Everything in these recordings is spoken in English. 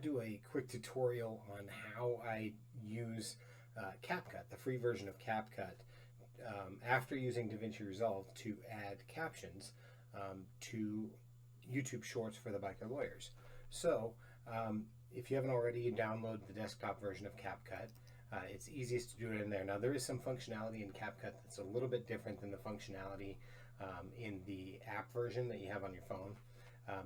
do a quick tutorial on how I use CapCut, the free version of CapCut, after using DaVinci Resolve to add captions to YouTube Shorts for the biker lawyers. So if you haven't already, you download the desktop version of CapCut. It's easiest to do it in there. Now there is some functionality in CapCut that's a little bit different than the functionality in the app version that you have on your phone.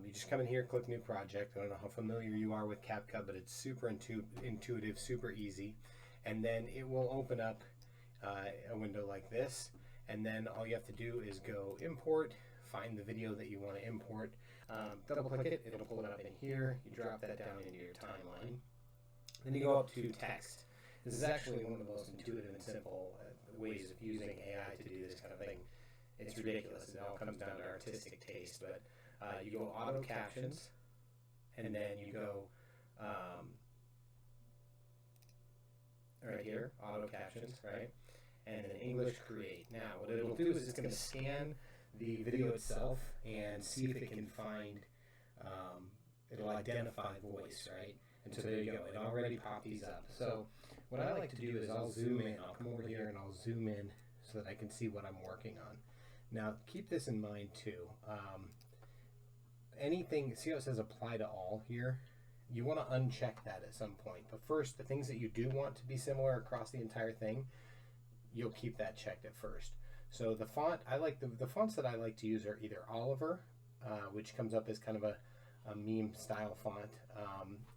You just come in here, click New Project. I don't know how familiar you are with CapCut, but it's super intuitive, super easy. And then it will open up a window like this. And then all you have to do is go Import, find the video that you want to import, double click it, it'll pull it up in here. You drop that down into your timeline. Then you go up to text. This is actually one of the most intuitive and simple ways of using AI to do this kind of thing. It's ridiculous. It all comes down to artistic taste, but you go auto captions, and then you go right here, auto captions, right? And then English create. Now, what it'll do is it's going to scan the video itself and see if it can find, it'll identify voice, right? And so there you go. It already popped these up. So what I like to do is I'll zoom in. I'll come over here and I'll zoom in so that I can see what I'm working on. Now, keep this in mind too. Anything, see how it says apply to all here? You want to uncheck that at some point. But first, the things that you do want to be similar across the entire thing, you'll keep that checked at first. So the font, I like the fonts that I like to use are either Oliver, which comes up as kind of a meme style font,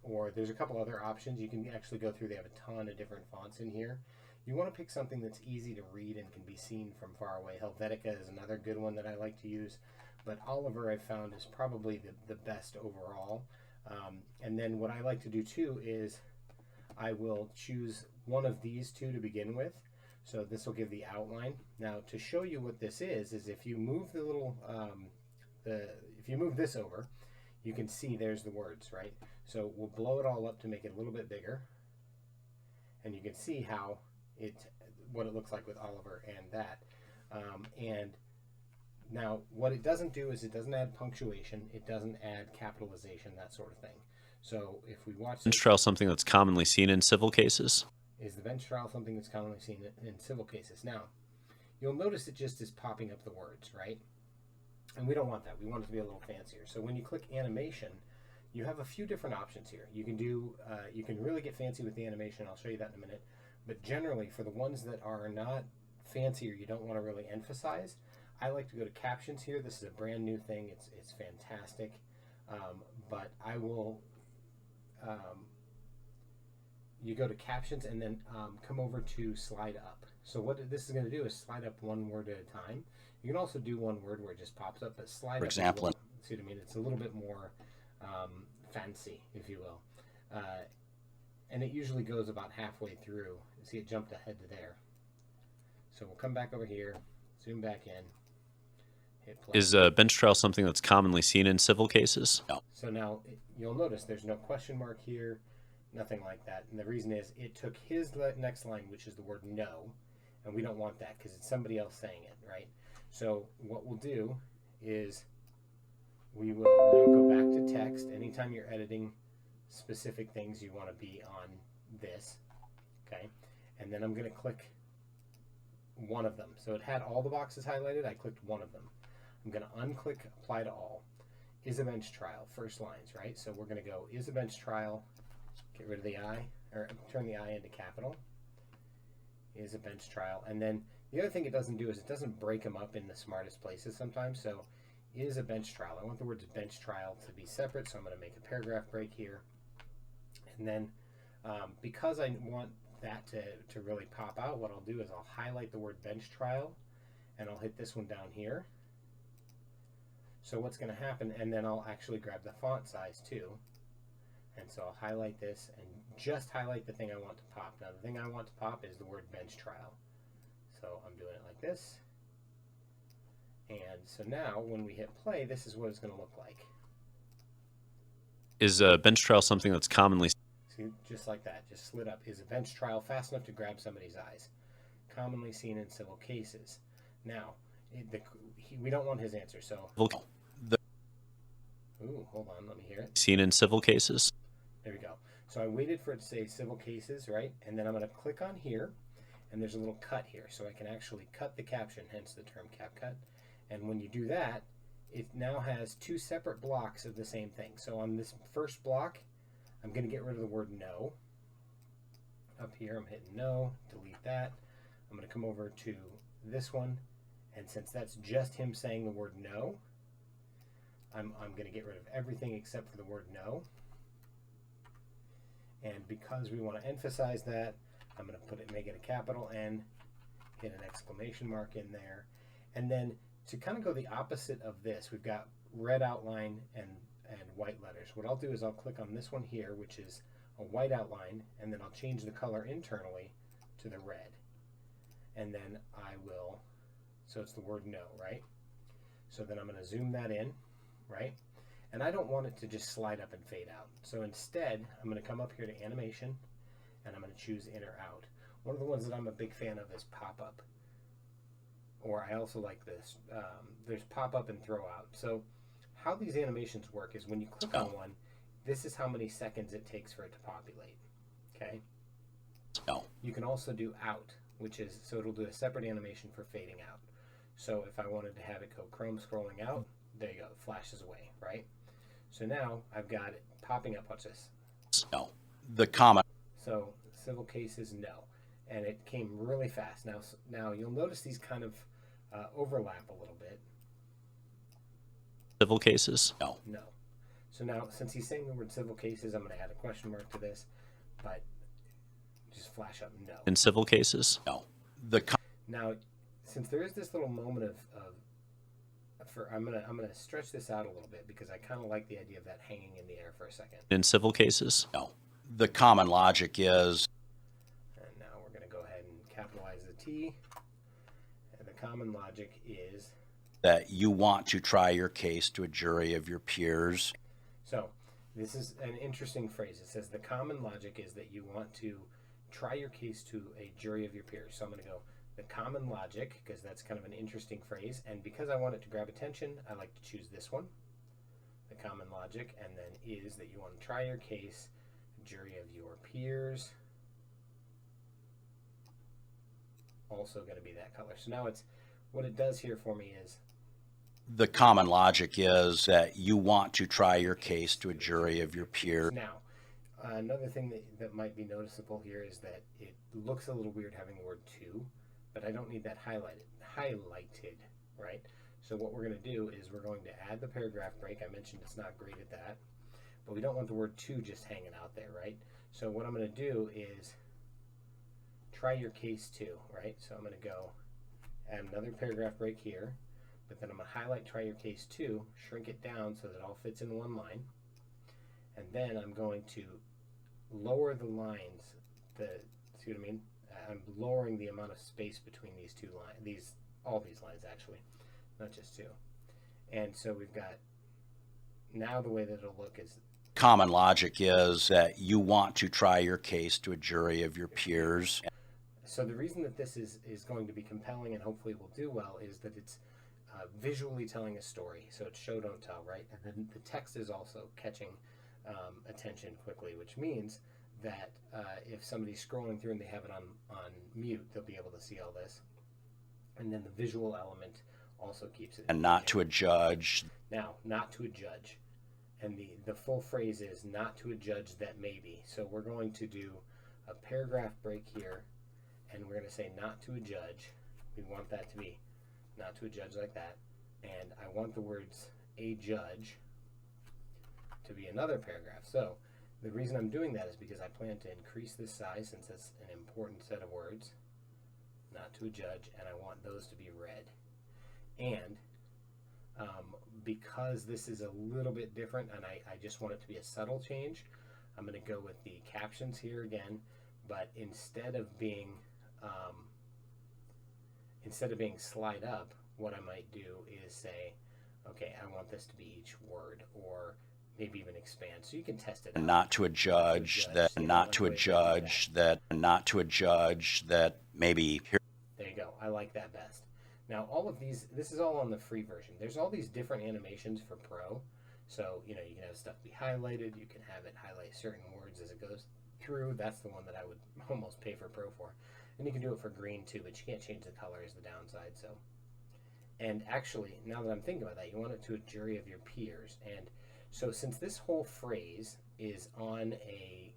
or there's a couple other options. You can actually go through, they have a ton of different fonts in here. You want to pick something that's easy to read and can be seen from far away. Helvetica is another good one that I like to use, but Oliver I've found is probably the best overall. And then what I like to do too is I will choose one of these two to begin with. So this will give the outline. Now to show you what this is if you move the little, if you move this over, you can see there's the words, right? So we'll blow it all up to make it a little bit bigger. And you can see how what it looks like with Oliver and that. And now what it doesn't do is it doesn't add punctuation, it doesn't add capitalization, that sort of thing. So if we watch bench trial, something that's commonly seen in civil cases. Is the bench trial something that's commonly seen in civil cases? Now, you'll notice it just is popping up the words, right? And we don't want that. We want it to be a little fancier. So when you click animation, you have a few different options here. You can do, you can really get fancy with the animation. I'll show you that in a minute. But generally, for the ones that are not fancy or you don't want to really emphasize, I like to go to captions here. This is a brand new thing. It's fantastic. But I will, you go to captions and then come over to slide up. So what this is going to do is slide up one word at a time. You can also do one word where it just pops up, but slide up. For example, see what I mean? It's a little bit more fancy, if you will. And it usually goes about halfway through. See, it jumped ahead to there. So we'll come back over here, zoom back in, hit play. Is a bench trial something that's commonly seen in civil cases? No. So now you'll notice there's no question mark here, nothing like that. And the reason is it took his next line, which is the word no, and we don't want that because it's somebody else saying it, right? So what we'll do is we will now go back to text. Anytime you're editing specific things, you want to be on this, okay? And then I'm going to click one of them. So it had all the boxes highlighted. I clicked one of them. I'm going to unclick apply to all. Is a bench trial, first lines, right? So we're going to go is a bench trial, get rid of the I, or turn the I into capital. Is a bench trial. And then the other thing it doesn't do is it doesn't break them up in the smartest places sometimes. So is a bench trial. I want the words bench trial to be separate, so I'm going to make a paragraph break here. And then because I want that to really pop out, what I'll do is I'll highlight the word bench trial and I'll hit this one down here. So what's going to happen, and then I'll actually grab the font size too. And so I'll highlight this and just highlight the thing I want to pop. Now the thing I want to pop is the word bench trial. So I'm doing it like this. And so now when we hit play, this is what it's going to look like. Is a bench trial something that's commonly seen? Just like that, just slid up. Is a bench trial fast enough to grab somebody's eyes? Commonly seen in civil cases. Now, we don't want his answer, so... Ooh, hold on, let me hear it. Seen in civil cases? There we go. So I waited for it to say civil cases, right? And then I'm going to click on here, and there's a little cut here, so I can actually cut the caption, hence the term CapCut. And when you do that, it now has two separate blocks of the same thing. So on this first block, I'm going to get rid of the word no. Up here, I'm hitting no, delete that. I'm going to come over to this one, and since that's just him saying the word no, I'm going to get rid of everything except for the word no. And because we want to emphasize that, I'm going to make it a capital N, hit an exclamation mark in there. And then to kind of go the opposite of this, we've got red outline and white letters. What I'll do is I'll click on this one here, which is a white outline, and then I'll change the color internally to the red. And then I will, so it's the word no, right? So then I'm going to zoom that in, right? And I don't want it to just slide up and fade out. So instead, I'm going to come up here to animation, and I'm going to choose in or out. One of the ones that I'm a big fan of is pop-up. Or I also like this. There's pop-up and throw out. So how these animations work is when you click on one, this is how many seconds it takes for it to populate. Okay? No. You can also do out, which is, so it'll do a separate animation for fading out. So if I wanted to have it go Chrome scrolling out, there you go, it flashes away, right? So now I've got it popping up. Watch this. No. The comment. So civil cases, no. And it came really fast. Now you'll notice these kind of overlap a little bit. Civil cases. No. No. So now, since he's saying the word civil cases, I'm going to add a question mark to this, but just flash up no. In civil cases. No. Now, since there is this little moment I'm gonna stretch this out a little bit because I kind of like the idea of that hanging in the air for a second. In civil cases. No. The common logic is. And now we're going to go ahead and capitalize the T. And the common logic is That you want to try your case to a jury of your peers. So this is an interesting phrase. It says the common logic is that you want to try your case to a jury of your peers. So I'm going to go the common logic because that's kind of an interesting phrase. And because I want it to grab attention, I like to choose this one, the common logic, and then is that you want to try your case, jury of your peers. Also going to be that color. So now it's, what it does here for me is, The common logic is that you want to try your case to a jury of your peers. now, another thing that might be noticeable here is that it looks a little weird having the word to, but I don't need that highlighted, right? So what we're going to do is we're going to add the paragraph break. I mentioned it's not great at that, but we don't want the word to just hanging out there, right? So what I'm going to do is try your case to, right? So I'm going to go add another paragraph break here, but then I'm going to highlight try your case to, shrink it down so that it all fits in one line. And then I'm going to lower the lines, see what I mean? I'm lowering the amount of space between these two lines, all these lines actually, not just two. And so we've got, now the way that it'll look is, Common logic is that you want to try your case to a jury of your peers. so the reason that this is going to be compelling and hopefully will do well is that it's visually telling a story. So it's show, don't tell, right? And then the text is also catching attention quickly, which means that if somebody's scrolling through and they have it on mute, they'll be able to see all this. And then the visual element also keeps it. And not to a judge. Now, not to a judge. And the full phrase is not to a judge that may be. So we're going to do a paragraph break here, and we're going to say not to a judge. We want that to be not to a judge like that. And I want the words a judge to be another paragraph. So the reason I'm doing that is because I plan to increase this size since it's an important set of words, not to a judge, and I want those to be red. And because this is a little bit different and I just want it to be a subtle change, I'm going to go with the captions here again, but instead of being slide up, what I might do is say, okay, I want this to be each word, or maybe even expand. So you can test it out. Not to a judge that, not to a judge that, not to a judge that maybe. There you go. I like that best. Now, all of these, this is all on the free version. There's all these different animations for Pro. So, you can have stuff be highlighted. You can have it highlight certain words backwards as it goes through. That's the one that I would almost pay for Pro for. And you can do it for green too, but you can't change the color is the downside. So, and actually, now that I'm thinking about that, you want it to a jury of your peers. And so since this whole phrase is on a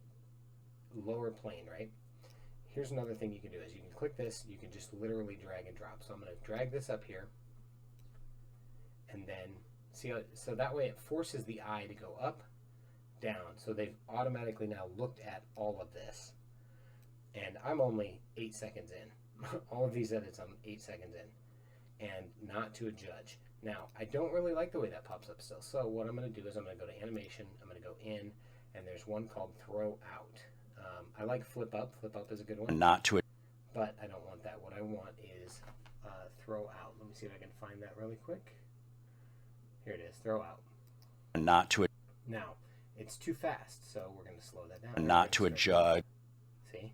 lower plane, right? Here's another thing you can do is you can click this, you can just literally drag and drop. So I'm going to drag this up here, and then see how, so that way it forces the eye to go up, down. So they've automatically now looked at all of this. And I'm only 8 seconds in. All of these edits I'm 8 seconds in, and not to a judge. Now, I don't really like the way that pops up still. So what I'm going to do is I'm going to go to animation, I'm going to go in, and there's one called throw out. I like flip up. Flip up is a good one. Not to a But I don't want that. What I want is throw out. Let me see if I can find that really quick. Here it is, throw out. not to a Now, it's too fast, so we're going to slow that down. not to a judge. See?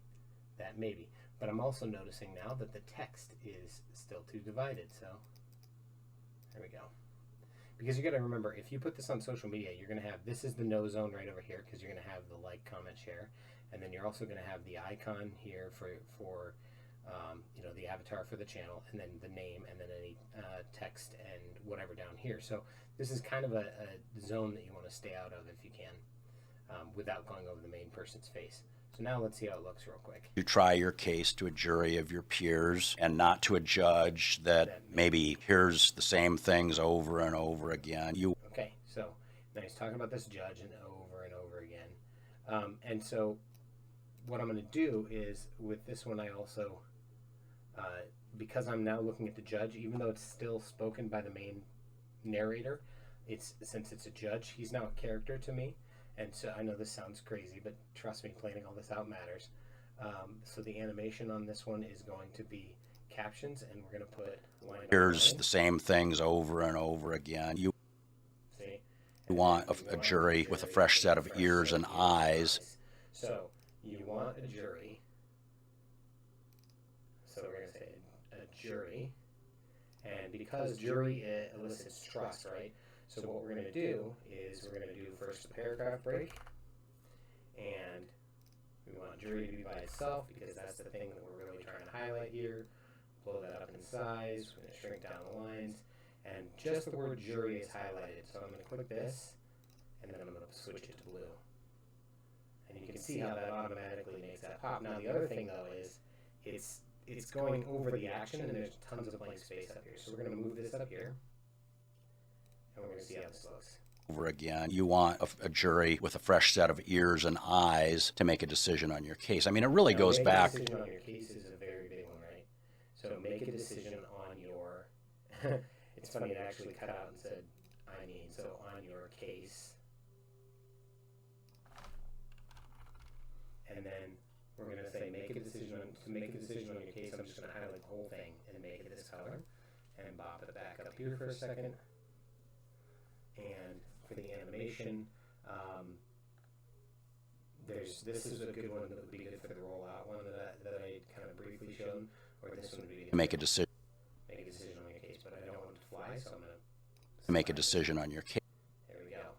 That maybe. But I'm also noticing now that the text is still too divided, so there we go. Because you got to remember, if you put this on social media, you're going to have, this is the no zone right over here, because you're going to have the like, comment, share, and then you're also going to have the icon here for you know, the avatar for the channel, and then the name, and then any text and whatever down here. So this is kind of a zone that you want to stay out of if you can, without going over the main person's face. So now let's see how it looks real quick. You try your case to a jury of your peers and not to a judge that maybe hears the same things over and over again. Okay, so now he's talking about this judge and over again. And so what I'm going to do is with this one I also, because I'm now looking at the judge, even though it's still spoken by the main narrator, since it's a judge, he's now a character to me. And so I know this sounds crazy, but trust me, planning all this out matters. So the animation on this one is going to be captions, and we're going to put line hears the same things over and over again. You want a jury with a fresh set of ears and eyes. So you want a jury. So we're going to say a jury. And because jury elicits trust, right? So what we're going to do is we're going to do first a paragraph break, and we want jury to be by itself because that's the thing that we're really trying to highlight here. Blow that up in size, we're going to shrink down the lines, and just the word jury is highlighted. So I'm going to click this, and then I'm going to switch it to blue. And you can see how that automatically makes that pop. Now the other thing though is it's going over the action, and there's tons of blank space up here. So we're going to move this up here. And we're going to see how this looks. Over again, you want a jury with a fresh set of ears and eyes to make a decision on your case. I mean, it really goes back. Make a decision on your case is a very big one, right? So make a decision on your. It's funny, it actually cut out and said, so on your case. And then we're going to say make a decision to make a decision on your case. I'm just going to highlight the whole thing and make it this color, and bop it back up here for a second. And for the animation, this is a good one that would be good for the rollout one that I kind of briefly showed, or this one would be Make a decision. Make a decision on your case, but I don't want it to fly, so I'm going to Make a decision on your case. There we go.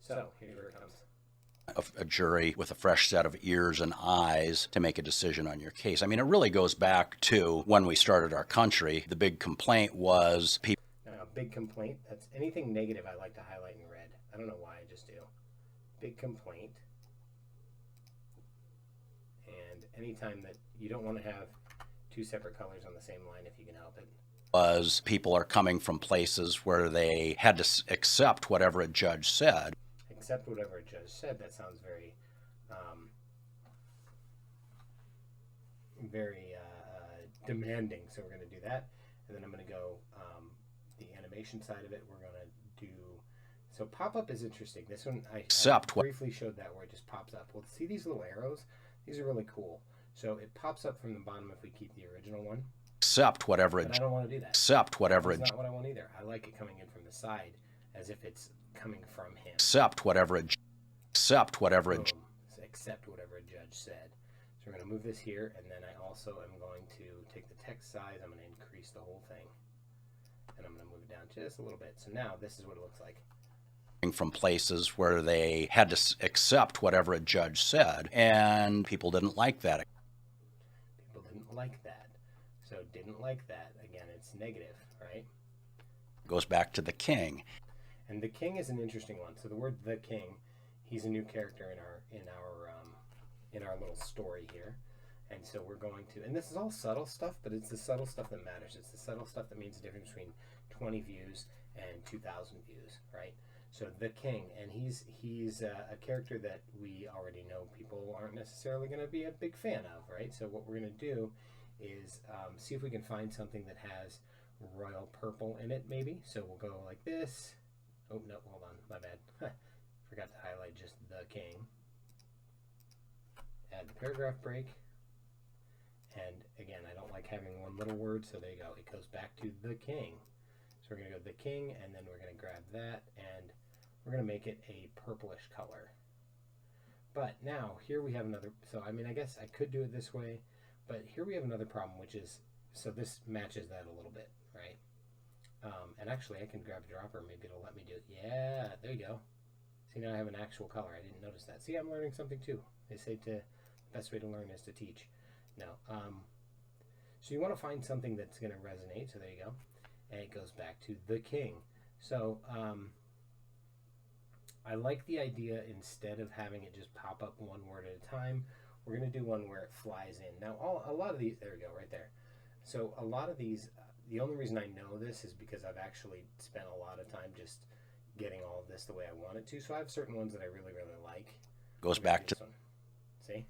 So here's where it comes. A jury with a fresh set of ears and eyes to make a decision on your case. I mean, it really goes back to when we started our country. The big complaint was people. Now, big complaint, that's anything negative I like to highlight in red. I don't know why, I just do. Big complaint. And anytime that you don't want to have two separate colors on the same line if you can help it. Was people are coming from places where they had to accept whatever a judge said. Accept whatever a judge said. That sounds very, demanding. So we're going to do that, and then I'm going to go the animation side of it. We're going to do so. Pop up is interesting. This one I briefly showed that where it just pops up. Well, see these little arrows? These are really cool. So it pops up from the bottom if we keep the original one. Accept whatever. But I don't want to do that. Accept whatever. That's not what I want either. I like it coming in from the side, as if it's coming from him. Accept whatever. Accept whatever. Accept whatever a judge said. So we're going to move this here, and then I also am going to take the text size. I'm going to increase the whole thing, and I'm going to move it down just a little bit. So now this is what it looks like. from places where they had to accept whatever a judge said, and people didn't like that. People didn't like that. So didn't like that. Again, it's negative, right? Goes back to the king. And the king is an interesting one. So the word the king, he's a new character in our little story here. And so we're going to, and this is all subtle stuff, but it's the subtle stuff that matters. It's the subtle stuff that means the difference between 20 views and 2,000 views, right? So the king, and he's a character that we already know people aren't necessarily going to be a big fan of, right? So what we're going to do is see if we can find something that has royal purple in it, maybe. So we'll go like this. Oh, no, hold on, my bad. Forgot to highlight just the king. Add the paragraph break. And again, I don't like having one little word, so there you go. It goes back to the king. So we're going to go the king, and then we're going to grab that, and we're going to make it a purplish color. But now, here we have another, so I mean, I guess I could do it this way, but here we have another problem, which is, so this matches that a little bit, right? And actually, I can grab a dropper, maybe it'll let me do it. Yeah, there you go. See, now I have an actual color. I didn't notice that. See, I'm learning something too. They say the best way to learn is to teach. No. So you want to find something that's going to resonate. So there you go. And it goes back to the king. So I like the idea, instead of having it just pop up one word at a time, we're going to do one where it flies in. Now, a lot of these, there we go, right there. So a lot of these, the only reason I know this is because I've actually spent a lot of time just getting all of this the way I want it to. So I have certain ones that I really, really like. Goes back to, see?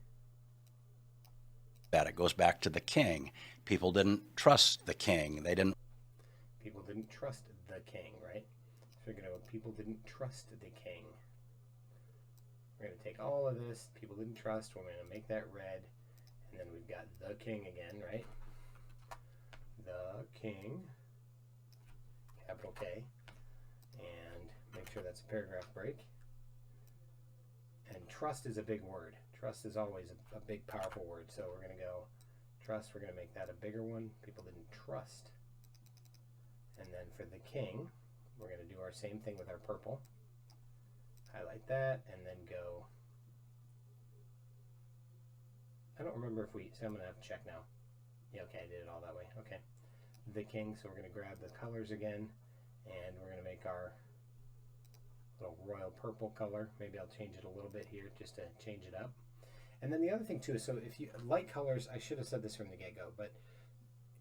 That it goes back to the king. People didn't trust the king. People didn't trust the king, right? So we're going to go, people didn't trust the king. We're going to take all of this, people didn't trust, we're going to make that red, and then we've got the king again, right? The king, capital K, and make sure that's a paragraph break. And trust is a big word. Trust is always a big, powerful word. So we're going to go trust. We're going to make that a bigger one. People didn't trust. And then for the king, we're going to do our same thing with our purple. Highlight that and then go. I don't remember if we, so I'm going to have to check now. Yeah, okay, I did it all that way. Okay. The king, so we're going to grab the colors again, and we're going to make our little royal purple color. Maybe I'll change it a little bit here just to change it up. And then the other thing too is, so if you like colors, I should have said this from the get-go, but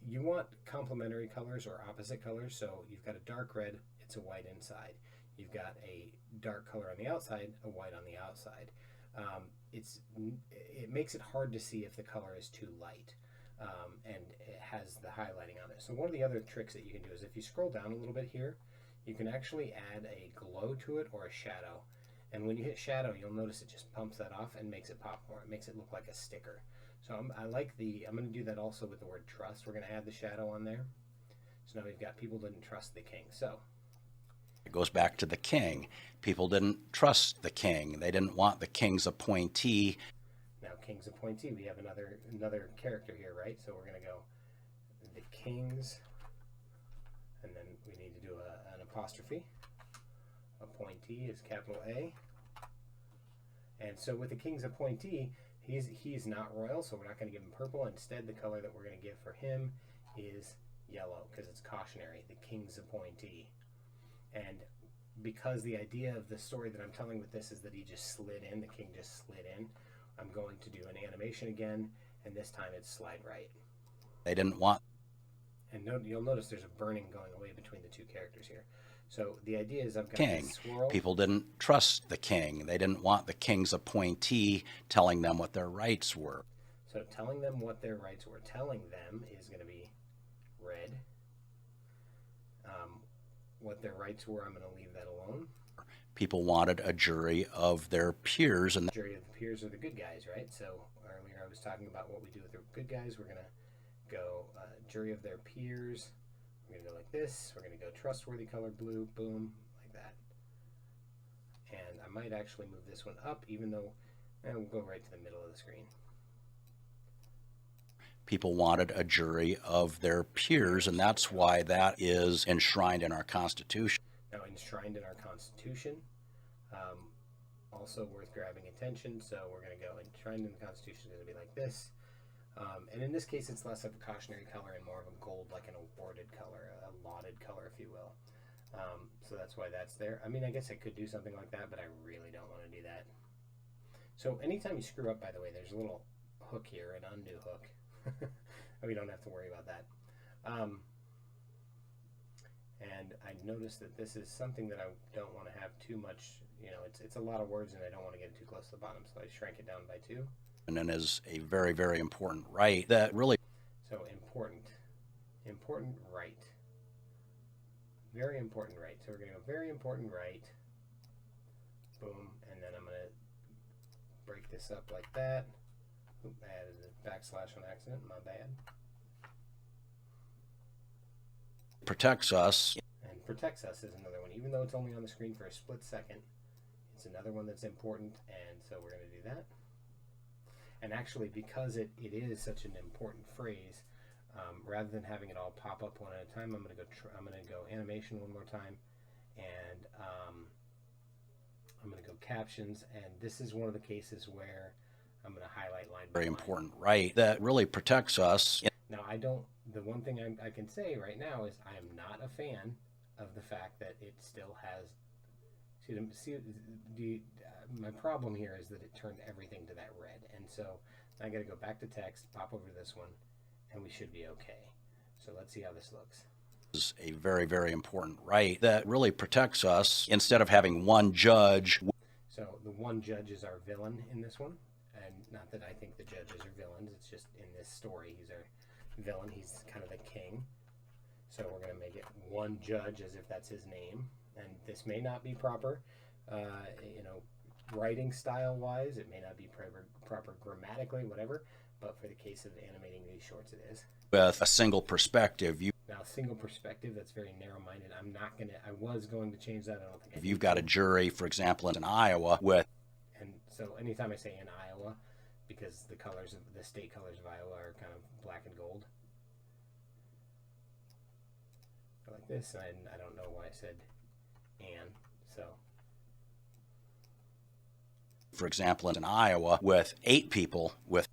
you want complementary colors or opposite colors. So you've got a dark red, it's a white inside. You've got a dark color on the outside, a white on the outside. It makes it hard to see if the color is too light, and it has the highlighting on it. So one of the other tricks that you can do is, if you scroll down a little bit here, you can actually add a glow to it or a shadow. And when you hit shadow, you'll notice it just pumps that off and makes it pop more. It makes it look like a sticker. So I'm going to do that also with the word trust. We're going to add the shadow on there. So now we've got people didn't trust the king. So it goes back to the king. People didn't trust the king. They didn't want the king's appointee. Now king's appointee, we have another character here, right? So we're going to go the king's, and then we need to do an apostrophe. Appointee is capital A. And so with the king's appointee, he's not royal, so we're not going to give him purple. Instead, the color that we're going to give for him is yellow, because it's cautionary, the king's appointee. And because the idea of the story that I'm telling with this is that he just slid in, the king just slid in, I'm going to do an animation again, and this time it's slide right. They didn't want. And you'll notice there's a burning going away between the two characters here. So the idea is, I've got king. this swirl. People didn't trust the king. They didn't want the king's appointee telling them what their rights were. So telling them what their rights were, telling them is going to be red. What their rights were, I'm going to leave that alone. People wanted a jury of their peers, and the jury of the peers are the good guys, right? So earlier I was talking about what we do with the good guys. We're going to go jury of their peers. We're going to go like this. We're going to go trustworthy color blue, boom, like that. And I might actually move this one up, even though we'll go right to the middle of the screen. People wanted a jury of their peers, and that's why that is enshrined in our Constitution. Now, enshrined in our Constitution, Also worth grabbing attention, so we're going to go and trend in the Constitution is going to be like this. And in this case, it's less of a cautionary color and more of a gold, like an awarded color, a lauded color, if you will. So that's why that's there. I mean, I guess I could do something like that, but I really don't want to do that. So anytime you screw up, by the way, there's a little hook here, an undo hook. We don't have to worry about that. And I noticed that this is something that I don't want to have too much, you know, it's a lot of words and I don't want to get it too close to the bottom, so I shrank it down by 2. And then is a very, very important right that really... So important right. Very important right. So we're going to go very important right. Boom. And then I'm going to break this up like that. Oop, I added a backslash on accident. My bad. Protects us. And protects us is another one. Even though it's only on the screen for a split second, it's another one that's important. And so we're going to do that. And actually, because it is such an important phrase, rather than having it all pop up one at a time, I'm going to go animation one more time, and I'm going to go captions. And this is one of the cases where I'm going to highlight line by Very line. important right that really protects us. Now, the one thing I can say right now is I am not a fan of the fact that it still has. My problem here is that it turned everything to that red, and so I got to go back to text, pop over to this one, and we should be okay. So let's see how this looks. Is a very, very important right that really protects us instead of having one judge. So the one judge is our villain in this one, and not that I think the judges are villains, it's just in this story he's our villain, he's kind of the king. So we're going to make it one judge as if that's his name, and this may not be proper, writing style wise, it may not be proper grammatically, whatever, but for the case of animating these shorts it is. With a single perspective, Now, single perspective, that's very narrow-minded. I was going to change that. I don't think I if you've got a jury, for example, in Iowa with... And so anytime I say in Iowa, because the state colors of Iowa are kind of black and gold. Go like this, and I don't know why I said and, so. For example, in Iowa with 8 people with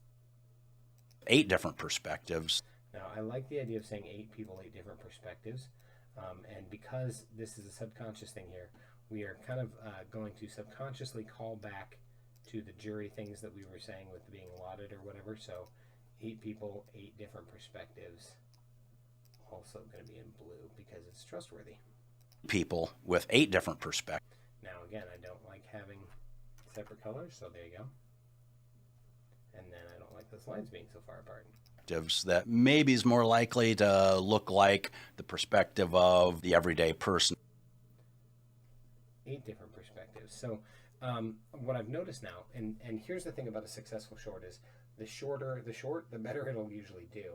8 different perspectives. Now, I like the idea of saying 8 people, 8 different perspectives. And because this is a subconscious thing here, we are kind of going to subconsciously call back to the jury things that we were saying with being lauded or whatever. So 8 people, 8 different perspectives. Also going to be in blue because it's trustworthy. People with 8 different perspectives. Now, again, I don't like having separate colors, so there you go. And then I don't like those lines being so far apart. That maybe is more likely to look like the perspective of the everyday person. 8 different perspectives. So what I've noticed now, and here's the thing about a successful short is the shorter the short, the better it'll usually do.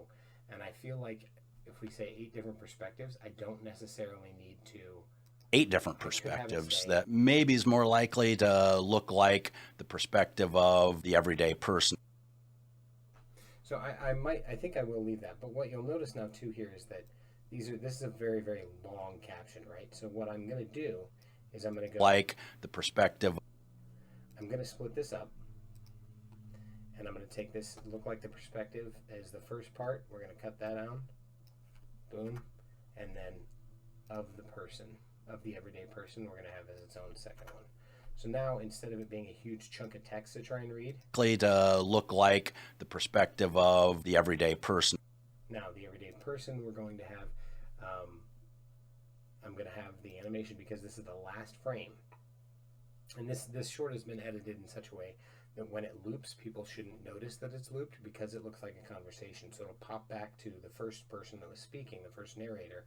And I feel like if we say 8 different perspectives, I don't necessarily need to 8 different perspectives that maybe is more likely to look like the perspective of the everyday person. So I think I will leave that. But what you'll notice now too here is that this is a very, very long caption, right? So what I'm going to do is I'm going to go like the perspective. I'm going to split this up, and I'm going to take this look like the perspective as the first part. We're going to cut that out. Boom. And then of the person, of the everyday person, we're going to have as its own second one. So now, instead of it being a huge chunk of text to try and read, likely to look like the perspective of the everyday person. Now, the everyday person, we're going to have, I'm going to have the animation because this is the last frame. And this short has been edited in such a way that when it loops, people shouldn't notice that it's looped because it looks like a conversation. So it'll pop back to the first person that was speaking, the first narrator,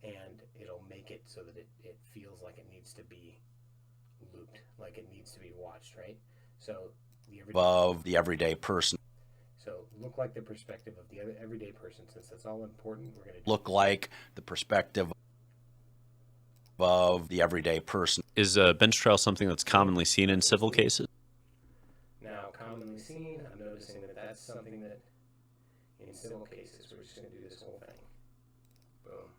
and it'll make it so that it feels like it needs to be looped, like it needs to be watched, right? So the everyday person. So look like the perspective of the everyday person. Since that's all important, we're going to look like the perspective of the everyday person. Is a bench trial something that's commonly seen in civil cases? Now, commonly seen, I'm noticing that that's something that in civil cases, we're just going to do this whole thing. Boom.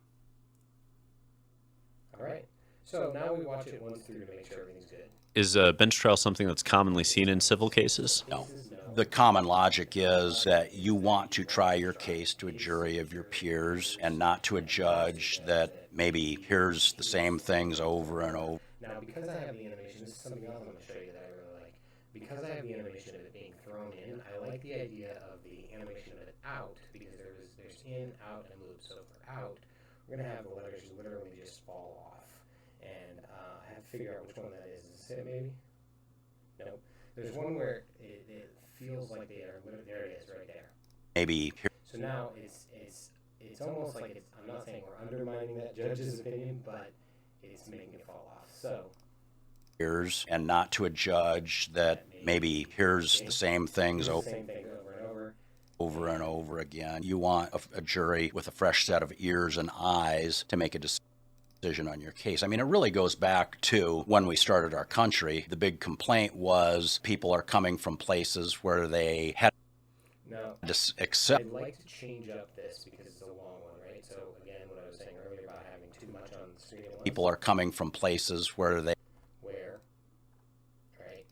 All right. So now we watch it once through to make sure everything's good. Is a bench trial something that's commonly seen in civil cases? No. The common logic is that you want to try your case to a jury of your peers and not to a judge that maybe hears the same things over and over. Now, because I have the animation, this is something else I'm going to show you that I really like. Because I have the animation of it being thrown in, I like the idea of the animation of it out, because there's in, out, and loop. So for out, we're going to have the letters literally just fall off. And I have to figure out which one that is. Is it maybe? No. There's one where it feels like they are. There it is, right there. Maybe. So now it's almost like it's. I'm not saying we're undermining that judge's opinion, but it's making it fall off. So. And not to a judge that maybe hears the same things over and over again. You want a jury with a fresh set of ears and eyes to make a decision on your case. I mean, it really goes back to when we started our country. The big complaint was people are coming from places where they had to accept. I'd like to change up this because it's a long one, right? So again, what I was saying earlier about having too much on the screen at once. People are coming from places where they. Right?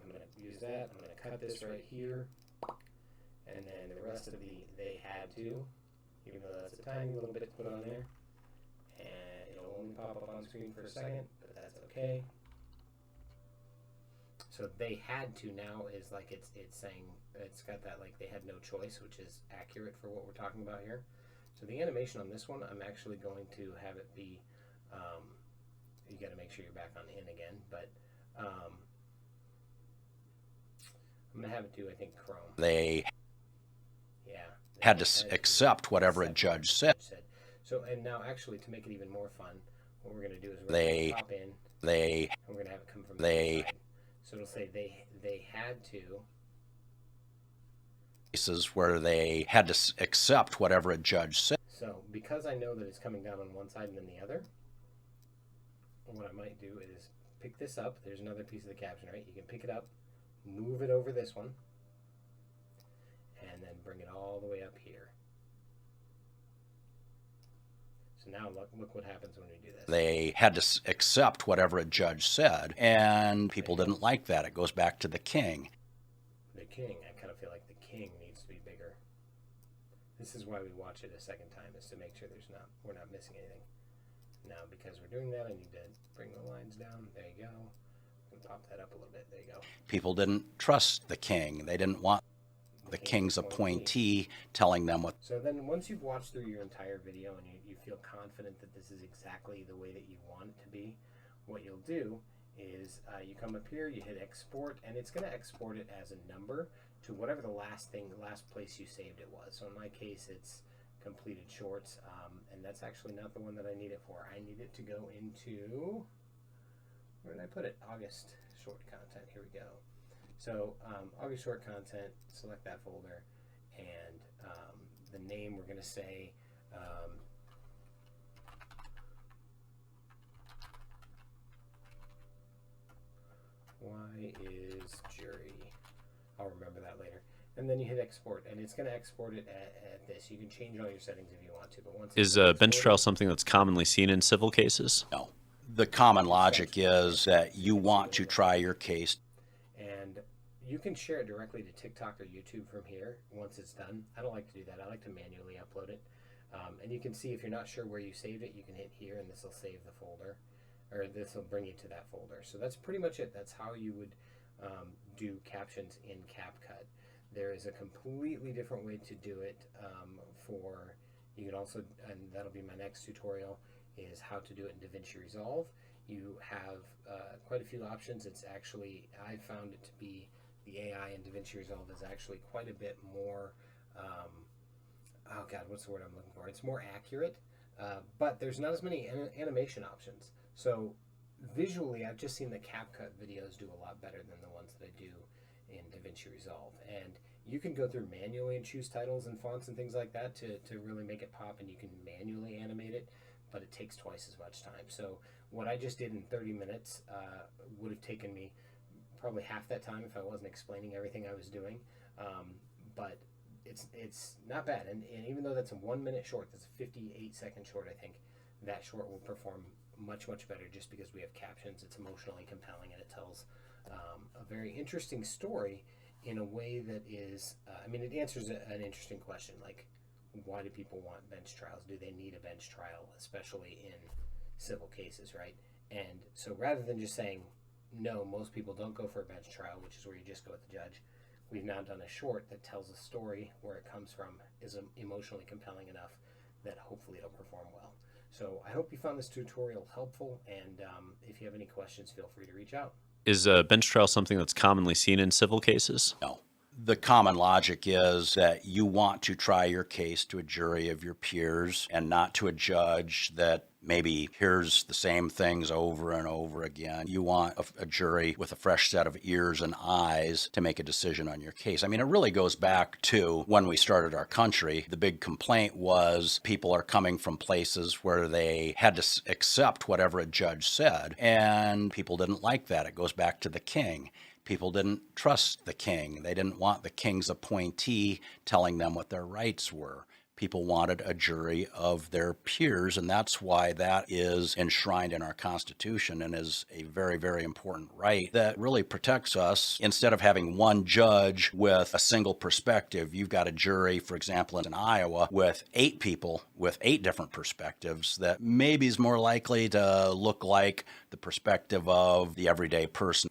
I'm going to use that. I'm going to cut this right here. And then the rest of the they had to, even though that's a tiny little bit to put on there. And it'll only pop up on screen for a second, but that's okay. So they had to now is like it's saying it's got that like they had no choice, which is accurate for what we're talking about here. So the animation on this one, I'm actually going to have it be, you got to make sure you're back on in again, but I'm going to have it do, I think, Chrome. They had to accept whatever a judge said. So, and now actually to make it even more fun, what we're going to do is we're going to pop in, and we're going to have it come from the side. So it'll say they had to. Cases where they had to accept whatever a judge said. So because I know that it's coming down on one side and then the other, what I might do is pick this up. There's another piece of the caption, right? You can pick it up, move it over this one, and then bring it all the way up here. So now look what happens when we do this. They had to accept whatever a judge said, and people didn't like that. It goes back to the king. The king. I kind of feel like the king needs to be bigger. This is why we watch it a second time, is to make sure we're not missing anything. Now, because we're doing that, I need to bring the lines down. There you go. And pop that up a little bit. There you go. People didn't trust the king. They didn't want the king's appointee telling them what. So then once you've watched through your entire video and you feel confident that this is exactly the way that you want it to be, what you'll do is you come up here, you hit export, and it's going to export it as a number to whatever the last place you saved it was. So in my case, it's completed shorts, and that's actually not the one that I need it for. I need it to go into, where did I put it? August short content. Here we go. So August short content, select that folder, and the name we're going to say why is jury? I'll remember that later. And then you hit export, and it's going to export it at this. You can change all your settings if you want to, but once is a bench trial something that's commonly seen in civil cases? No. The common logic is that you want to try your case. And you can share it directly to TikTok or YouTube from here once it's done. I don't like to do that. I like to manually upload it. And you can see if you're not sure where you saved it, you can hit here, and this will save the folder, or this will bring you to that folder. So that's pretty much it. That's how you would do captions in CapCut. There is a completely different way to do it you can also, and that'll be my next tutorial, is how to do it in DaVinci Resolve. You have quite a few options. It's actually, I found it to be, the AI in DaVinci Resolve is actually quite a bit more, oh God, what's the word I'm looking for? It's more accurate, but there's not as many animation options. So visually, I've just seen the CapCut videos do a lot better than the ones that I do in DaVinci Resolve. And you can go through manually and choose titles and fonts and things like that to really make it pop, and you can manually animate it, but it takes twice as much time. So what I just did in 30 minutes would have taken me probably half that time if I wasn't explaining everything I was doing. But it's not bad. And even though that's a 1 minute short, that's a 58-second short, I think that short will perform much better just because we have captions. It's emotionally compelling and it tells a very interesting story in a way that is, it answers an interesting question, like why do people want bench trials? Do they need a bench trial, especially in civil cases, right? And so rather than just saying, no, most people don't go for a bench trial, which is where you just go with the judge, we've now done a short that tells a story where it comes from, is emotionally compelling enough that hopefully it'll perform well. So I hope you found this tutorial helpful, and if you have any questions, feel free to reach out. Is a bench trial something that's commonly seen in civil cases? No. The common logic is that you want to try your case to a jury of your peers and not to a judge that maybe hears the same things over and over again. You want a jury with a fresh set of ears and eyes to make a decision on your case. It really goes back to when we started our country. The big complaint was people are coming from places where they had to accept whatever a judge said, and people didn't like that. It goes back to the king. People didn't trust the king. They didn't want the king's appointee telling them what their rights were. People wanted a jury of their peers, and that's why that is enshrined in our Constitution and is a very, very important right that really protects us. Instead of having one judge with a single perspective, you've got a jury, for example, in Iowa, with 8 people with 8 different perspectives that maybe is more likely to look like the perspective of the everyday person.